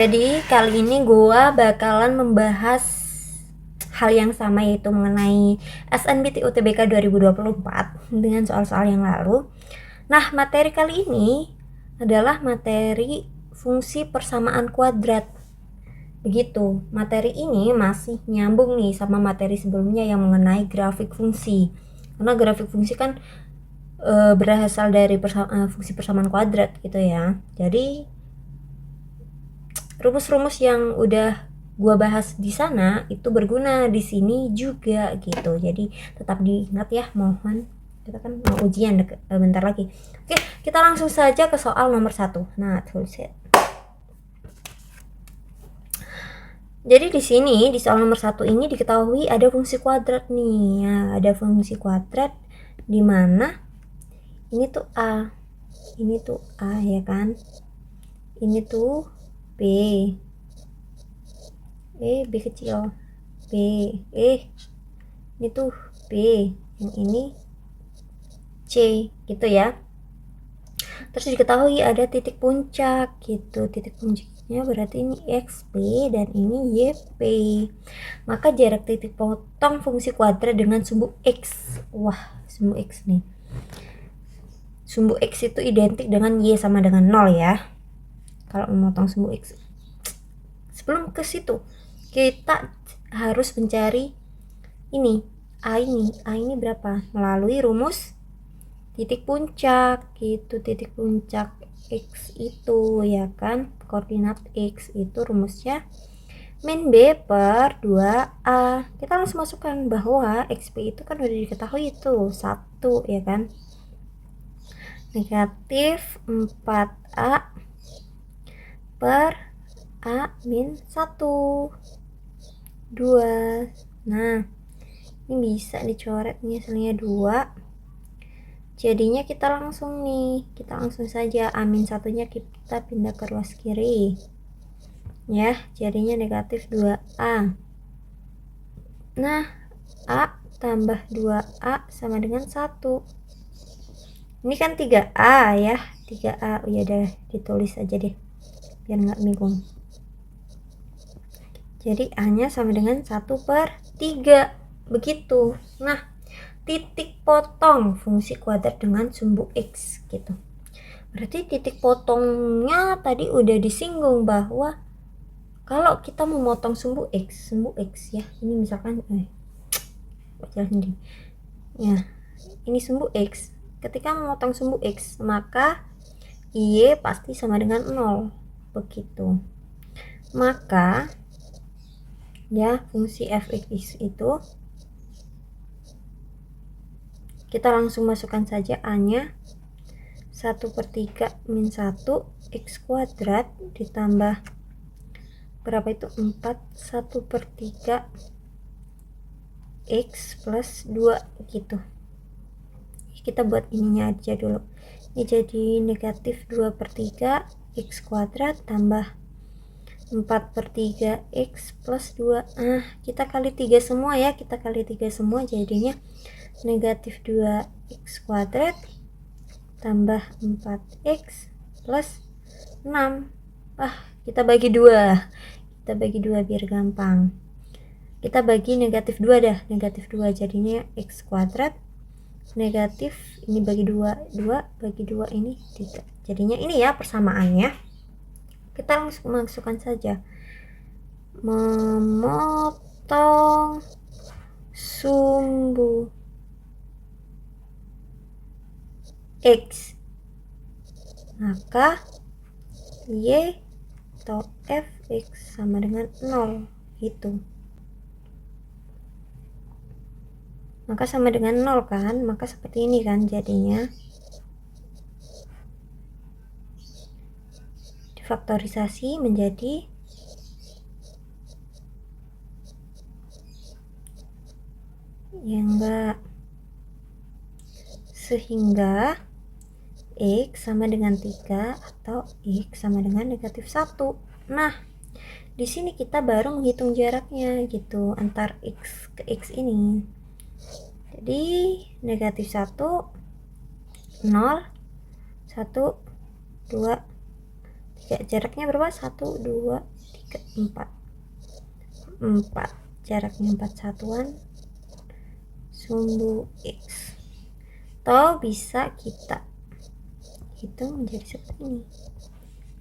Jadi kali ini gue bakalan membahas hal yang sama, yaitu mengenai SNBT UTBK 2024 dengan soal-soal yang lalu. Nah, materi kali ini adalah materi fungsi persamaan kuadrat. Begitu, materi ini masih nyambung nih sama materi sebelumnya yang mengenai grafik fungsi. Karena grafik fungsi kan berasal dari fungsi persamaan kuadrat gitu ya. Jadi rumus-rumus yang udah gua bahas di sana itu berguna di sini juga gitu. Jadi tetap diingat ya, mohon. Kita kan mau ujian bentar lagi. Oke, kita langsung saja ke soal nomor 1. Nah, tulis. Jadi di sini di soal nomor 1 ini diketahui ada fungsi kuadrat nih. Nah, ada fungsi kuadrat di mana ini tuh A. Ini tuh A ya kan? Ini tuh B. B kecil. B. Ini tuh B. Yang ini C gitu ya. Terus diketahui ada titik puncak gitu. Titik puncaknya berarti ini XP dan ini YP. Maka jarak titik potong fungsi kuadrat dengan sumbu X. Wah, sumbu X nih. Sumbu X itu identik dengan Y sama dengan 0 ya. Kalau memotong sumbu X. Sebelum ke situ, kita harus mencari ini. A ini berapa? Melalui rumus titik puncak gitu. Titik puncak X itu ya kan, koordinat X itu rumusnya min B per 2A. Kita langsung masukkan bahwa XP itu kan udah diketahui itu 1 ya kan, negatif 4A per A min 1 2. Nah, ini bisa dicoret nih hasilnya 2. Jadinya kita langsung saja A min 1-nya kita pindah ke ruas kiri ya, jadinya negatif 2A. Nah, A tambah 2A sama dengan 1. Ini kan 3A ya, 3A. Ya udah ditulis aja deh biar nggak bingung. Jadi A-nya sama dengan 1/3 begitu. Nah, titik potong fungsi kuadrat dengan sumbu X gitu. Berarti titik potongnya tadi udah disinggung bahwa kalau kita memotong sumbu X ya, ini misalkan ya, ini sumbu X. Ketika memotong sumbu X, maka Y pasti sama dengan 0 begitu. Maka ya, fungsi fx itu kita langsung masukkan saja A-nya 1/3 min 1 X kuadrat ditambah berapa itu 4 1/3 X plus 2 gitu. Kita buat ininya aja dulu. Ini jadi negatif 2/3 X kuadrat tambah 4/3 X plus 2. Kita kali 3 semua ya, jadinya negatif 2 X kuadrat tambah 4X plus 6. Kita bagi 2 biar gampang. Kita bagi negatif 2 dah, negatif 2 jadinya X kuadrat negatif, ini bagi 2 bagi 2 ini 3. Jadinya ini ya persamaannya. Kita langsung masukkan saja. Memotong sumbu X, maka Y atau Fx sama dengan 0 gitu. Maka sama dengan 0 kan, maka seperti ini kan jadinya. Difaktorisasi menjadi sehingga X sama dengan 3 atau X sama dengan negatif 1. Nah, di sini kita baru menghitung jaraknya gitu antar X ke X ini. Jadi negatif 1 0 1 2 3. Jaraknya berapa? 1, 2, 3, 4. 4. Jaraknya 4 satuan sumbu X. Atau bisa kita hitung menjadi seperti ini.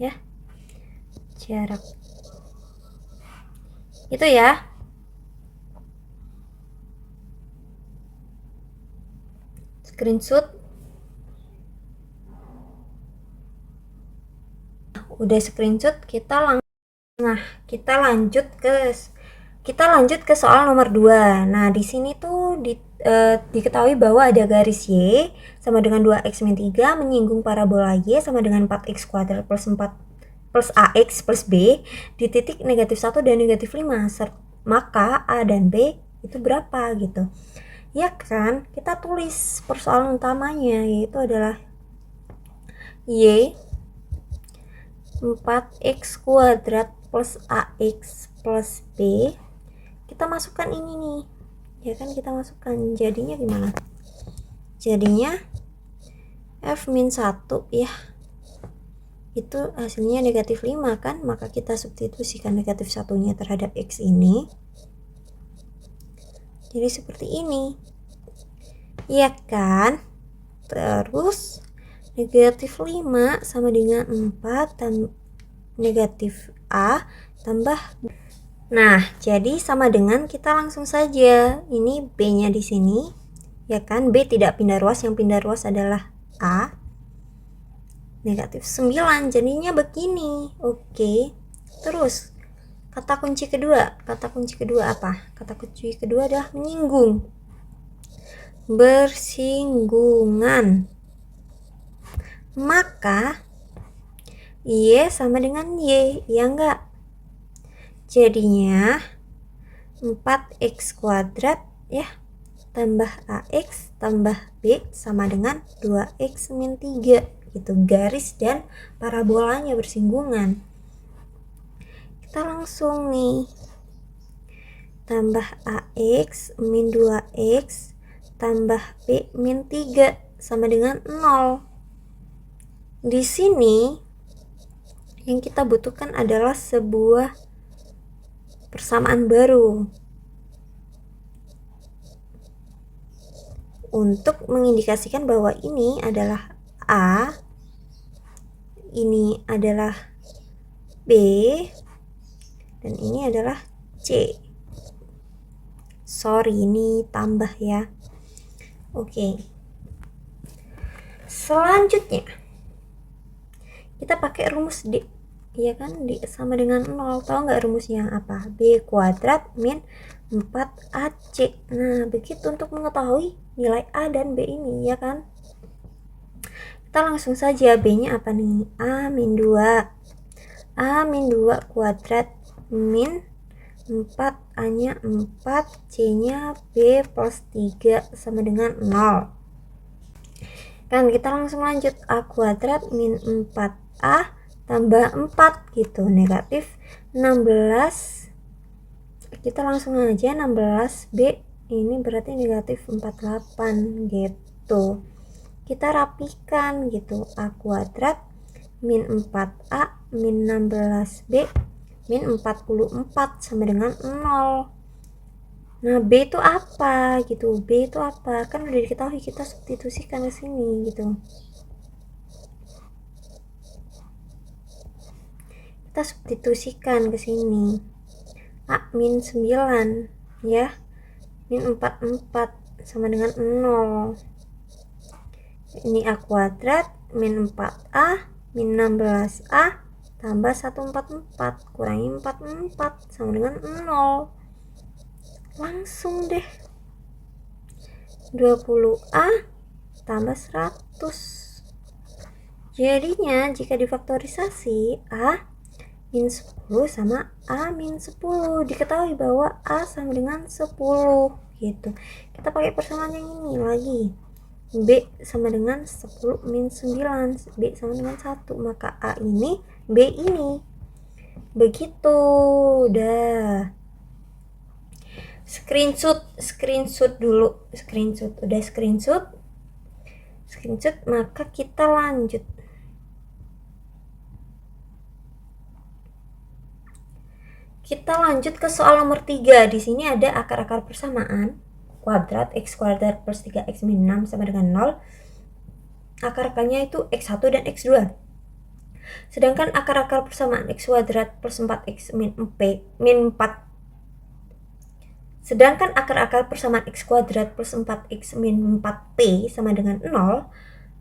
Ya. Jarak. Itu ya. Screenshot. Udah screenshot, kita lanjut ke soal nomor 2. Nah, di sini tuh diketahui bahwa ada garis Y sama dengan 2x min 3 menyinggung parabola Y sama dengan 4x kuadrat plus 4 plus AX plus B di titik negatif 1 dan negatif 5. Maka A dan B itu berapa gitu. Ya kan? Kita tulis persoalan utamanya, yaitu adalah Y 4x kuadrat plus AX plus B. Kita masukkan ini nih, ya kan, kita masukkan, jadinya gimana? Jadinya F-1 ya, itu hasilnya negatif 5 kan, maka kita substitusikan negatif 1-nya terhadap X ini, jadi seperti ini, ya kan. Terus negatif 5 sama dengan 4 dan negatif A tambah. Nah, jadi sama dengan, kita langsung saja, ini B-nya di sini, ya kan, B tidak pindah ruas, yang pindah ruas adalah A. Negatif 9, jadinya begini. Oke. Terus, kata kunci kedua apa? Kata kunci kedua adalah menyinggung. Bersinggungan. Maka, Y sama dengan Y, ya enggak? Jadinya 4x kuadrat ya tambah AX tambah B sama dengan 2x min 3 gitu. Garis dan parabolanya bersinggungan. Kita langsung nih tambah AX min 2x tambah B min 3 sama dengan 0. Di sini yang kita butuhkan adalah sebuah persamaan baru untuk mengindikasikan bahwa ini adalah A, ini adalah B, dan ini adalah C. Sorry, ini tambah ya. Oke. Selanjutnya kita pakai rumus D, ya kan, D sama dengan 0. Tahu nggak rumusnya apa? B kuadrat min 4AC. Nah, begitu untuk mengetahui nilai A dan B ini, ya kan. Kita langsung saja, B-nya apa nih? A min 2. A min 2 kuadrat min 4, A-nya 4, C-nya B plus 3 sama dengan 0. Kan kita langsung lanjut, A kuadrat min 4A tambah 4 gitu, negatif 16. Kita langsung aja 16B ini berarti negatif 48 gitu. Kita rapikan gitu, A kuadrat min 4A min 16B min 44 sama dengan 0. Nah, B itu apa gitu? B itu apa? Kan udah diketahui, kita substitusikan ke sini gitu. Kita substitusikan ke sini. A min 9 ya. Min 44 sama dengan 0. Ini A kuadrat min 4A min 16A tambah 144 kurangi 44 sama dengan 0. Langsung deh, 20A tambah 100. Jadinya jika difaktorisasi, A min 10 sama A min 10. Diketahui bahwa A sama dengan 10 gitu. Kita pakai persamaan yang ini lagi. B sama dengan 10 min 9. B sama dengan 1. Maka A ini, B ini. Begitu. Udah. Screenshot dulu. Udah screenshot, maka kita lanjut. Kita lanjut ke soal nomor 3. Di sini ada akar-akar persamaan kuadrat x kuadrat plus 3x min 6 sama dengan 0. Akar-akarnya itu x1 dan x2. Sedangkan akar-akar persamaan x kuadrat plus 4x min 4. Sedangkan akar-akar persamaan x kuadrat plus 4x min 4p sama dengan 0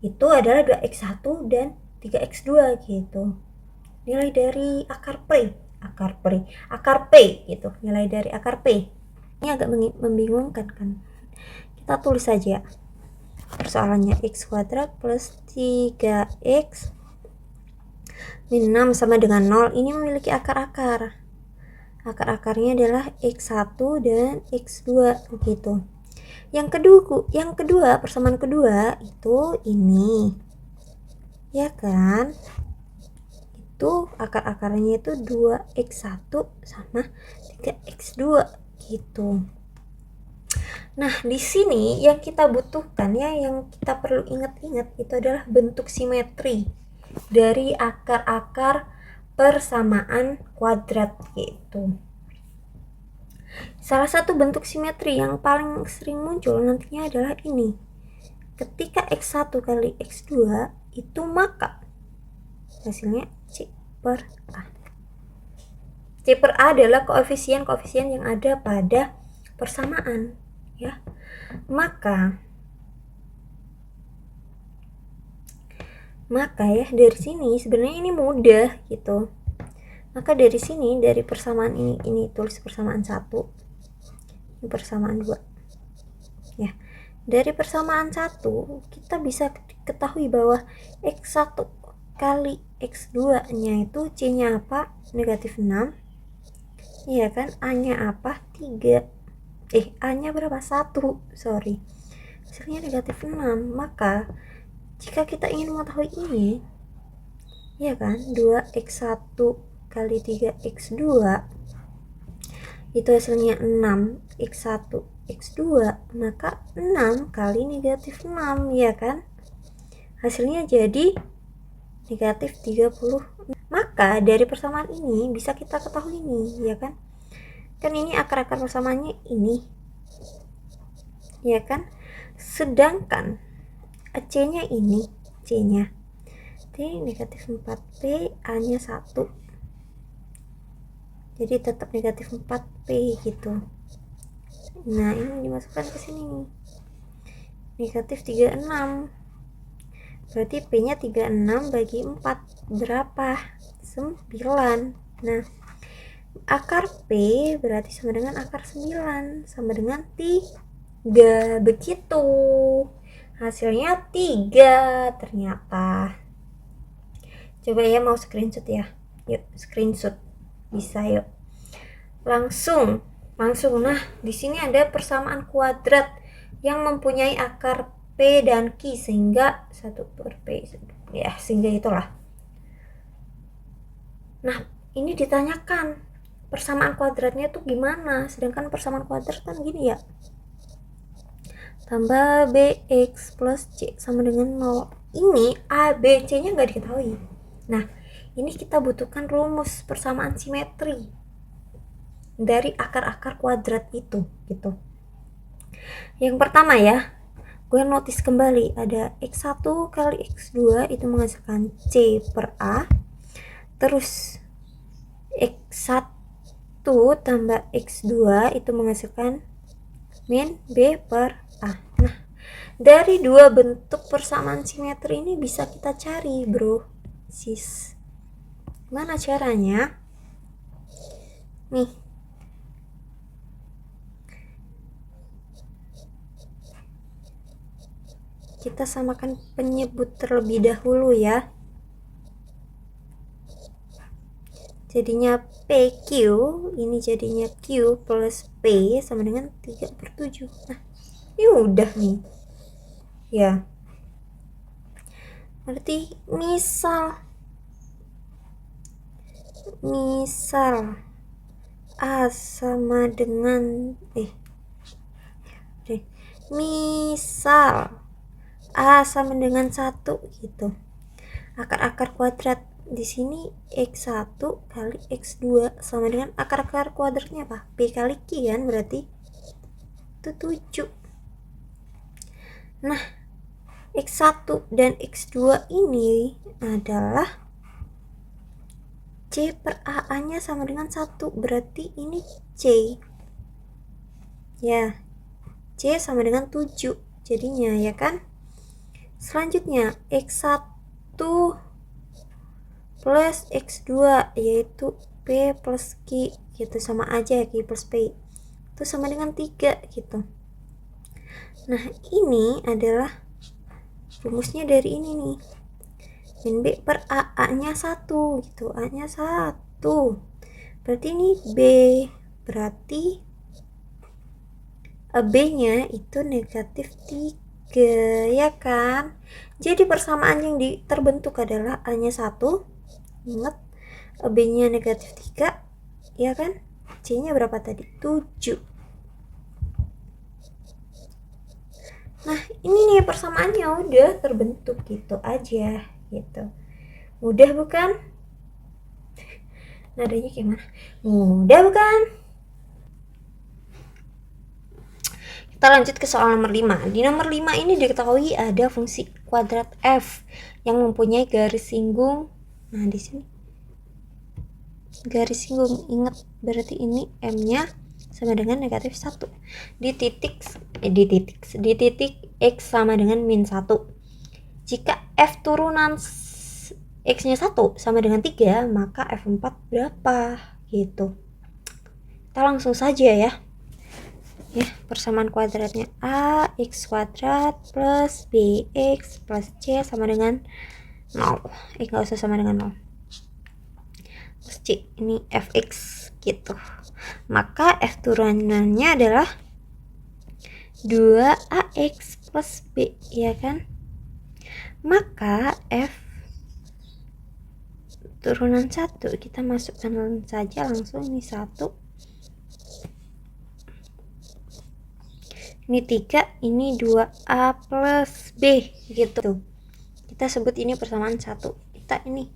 itu adalah 2x1 dan 3x2 gitu. Nilai dari akar P gitu. Nilai dari akar P. Ini agak membingungkan kan. Kita tulis saja persoalannya x kuadrat plus 3x min 6 sama dengan 0 ini memiliki akar-akar. Akar-akarnya adalah x1 dan x2 gitu. Yang kedua, persamaan kedua itu ini. Ya kan? Itu akar-akarnya itu 2x1 sama 3x2 gitu. Nah, di sini yang kita butuhkan ya, yang kita perlu ingat-ingat itu adalah bentuk simetri dari akar-akar persamaan kuadrat gitu. Salah satu bentuk simetri yang paling sering muncul nantinya adalah ini. Ketika x1 kali x2 itu maka hasilnya C per A. C per A adalah koefisien-koefisien yang ada pada persamaan ya. Maka ya dari sini sebenarnya ini mudah gitu. Maka dari sini, dari persamaan ini tulis persamaan 1, ini persamaan 2 ya. Dari persamaan 1 kita bisa ketahui bahwa x1 kali x2 nya itu C nya apa? Negatif 6 iya kan, A nya apa? 3 A nya berapa? 1 sorry, hasilnya negatif 6. Maka jika kita ingin mengetahui ini ya kan, 2x1 kali 3x2 itu hasilnya 6x1 x2, maka 6 kali negatif 6 ya kan, hasilnya jadi negatif 30. Maka dari persamaan ini bisa kita ketahui ini ya kan, ini akar-akar persamaannya ini ya kan, sedangkan C nya ini, C nya T negatif 4P, A nya 1, jadi tetap negatif 4P gitu. Nah ini dimasukkan ke sini negatif 36, berarti P nya 36 bagi 4 berapa? 9. Nah akar P berarti sama dengan akar 9 sama dengan 3 begitu, hasilnya 3 ternyata. Coba ya, mau screenshot ya, yuk screenshot, bisa yuk langsung. Nah di sini ada persamaan kuadrat yang mempunyai akar P dan Q sehingga 1 per P ya, sehingga itulah. Nah ini ditanyakan persamaan kuadratnya tuh gimana, sedangkan persamaan kuadrat kan gini ya, tambah bx plus c sama dengan 0. Ini a, b, c nya nggak diketahui. Nah ini kita butuhkan rumus persamaan simetri dari akar-akar kuadrat itu gitu. Yang pertama ya, gue notice kembali ada x1 kali x2 itu menghasilkan c per a, terus x1 tambah x2 itu menghasilkan min b per a. Nah dari dua bentuk persamaan simetri ini bisa kita cari bro sis. Gimana caranya? Nih kita samakan penyebut terlebih dahulu ya. Jadinya PQ, ini jadinya Q plus P sama dengan 3/7. Nah ini udah nih ya, berarti misal A sama dengan misal A sama dengan 1 gitu, akar-akar kuadrat di sini X1 kali X2 sama dengan akar kuadratnya apa? P kali Q kan, berarti itu 7. Nah, X1 dan X2 ini adalah C per AA nya sama dengan 1, berarti ini C ya, C sama dengan 7 jadinya ya kan. Selanjutnya X1 plus X2 yaitu P plus Q gitu, sama aja Q plus P itu sama dengan 3 gitu. Nah, ini adalah rumusnya dari ini nih, min B per AA nya 1 gitu, A nya 1 berarti ini B, berarti B nya itu negatif 3 ya kan. Jadi persamaan yang terbentuk adalah A nya 1, ingat B nya negatif 3 ya kan, C nya berapa tadi? 7. Nah, ini nih persamaannya udah terbentuk gitu aja gitu. Mudah bukan? Nadanya gimana? Mudah bukan? Kita lanjut ke soal nomor 5. Di nomor 5 ini diketahui ada fungsi kuadrat f yang mempunyai garis singgung. Nah, di sini garis singgung, ingat berarti ini m-nya sama dengan negatif 1 di titik x sama dengan min 1. Jika f turunan x nya 1 sama dengan 3, maka f4 berapa gitu. Kita langsung saja ya, persamaan kuadratnya a x kuadrat plus bx plus c sama dengan 0. Nggak usah sama dengan 0, plus c, ini fx gitu. Maka f turunannya adalah 2ax plus b ya kan. Maka f turunan 1 kita masukkan saja langsung, ini 1, ini 3, ini 2a plus b gitu. Kita sebut ini persamaan 1. Kita ini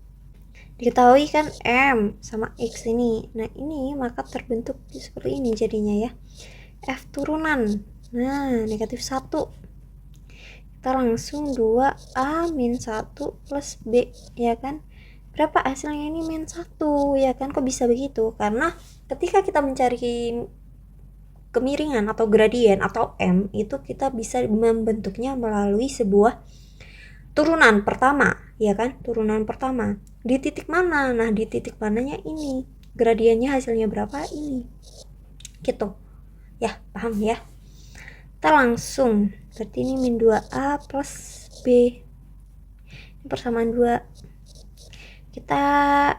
diketahui kan m sama x ini. Nah, ini maka terbentuk seperti ini jadinya ya, f turunan, nah negatif 1. Kita langsung 2a min 1 plus b ya kan. Berapa hasilnya? Ini min 1 ya kan. Kok bisa begitu? Karena ketika kita mencari kemiringan atau gradien atau m, itu kita bisa membentuknya melalui sebuah turunan pertama ya kan, turunan pertama di titik mana. Nah, di titik mananya ini gradiennya hasilnya berapa, ini gitu ya, paham ya. Kita langsung, berarti ini min 2a plus b, ini persamaan 2. Kita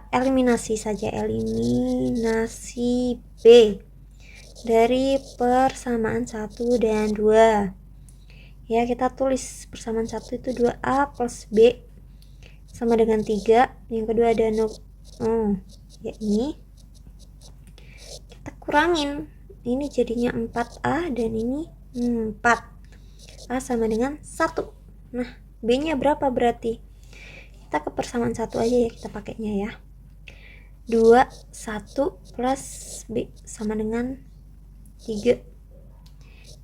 eliminasi saja, eliminasi b dari persamaan 1 dan 2 ya. Kita tulis persamaan 1 itu 2a plus b sama dengan 3. Yang kedua ada ya ini kita kurangin, ini jadinya 4a dan ini 4. A sama dengan 1. Nah, b nya berapa berarti? Kita ke persamaan 1 aja ya, kita pakainya ya. 2 1 plus b sama dengan 3.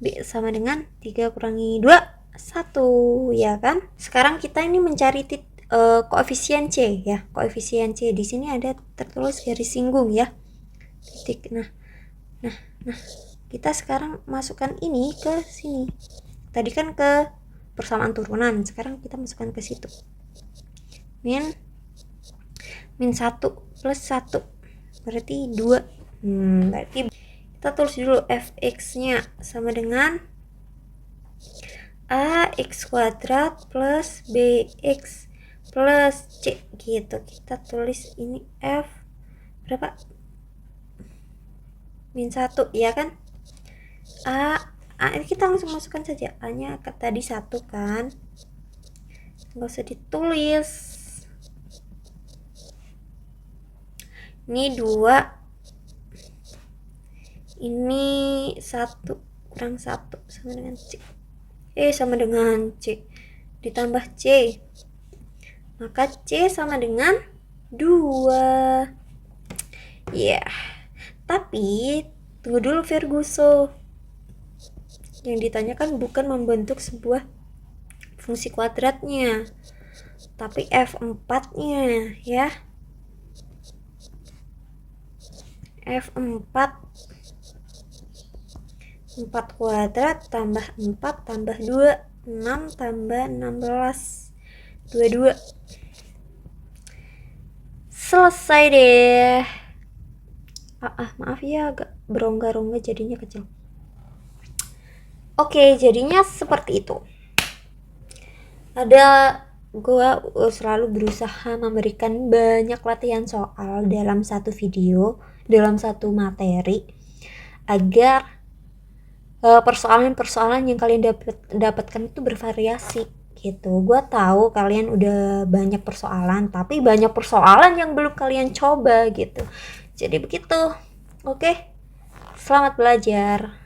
B sama dengan 3 kurangi 2 1 ya kan. Sekarang kita ini mencari koefisien C ya, koefisien C. Di sini ada tertulis garis singgung ya, titik. Nah, kita sekarang masukkan ini ke sini. Tadi kan ke persamaan turunan, sekarang kita masukkan ke situ. Min 1 plus 1 berarti 2. Berarti kita tulis dulu fx nya sama dengan ax kuadrat plus bx plus c gitu. Kita tulis ini f berapa, min 1 ya kan. A kita langsung masukkan saja, a nya tadi 1 kan, nggak usah ditulis. Ini 2, ini 1 kurang 1 sama dengan c, sama dengan c ditambah c, maka c sama dengan Ya, tapi tunggu dulu Ferguson. Yang ditanyakan bukan membentuk sebuah fungsi kuadratnya, tapi F4-nya ya. F4 4 kuadrat tambah 4 tambah 2 6 tambah 16 22. Selesai deh. Maaf ya, agak berongga-rongga jadinya kecil. Oke, jadinya seperti itu. Gue selalu berusaha memberikan banyak latihan soal dalam satu video, dalam satu materi, agar persoalan-persoalan yang kalian dapatkan itu bervariasi gitu. Gue tahu kalian udah banyak persoalan, tapi banyak persoalan yang belum kalian coba gitu. Jadi begitu. Oke, selamat belajar.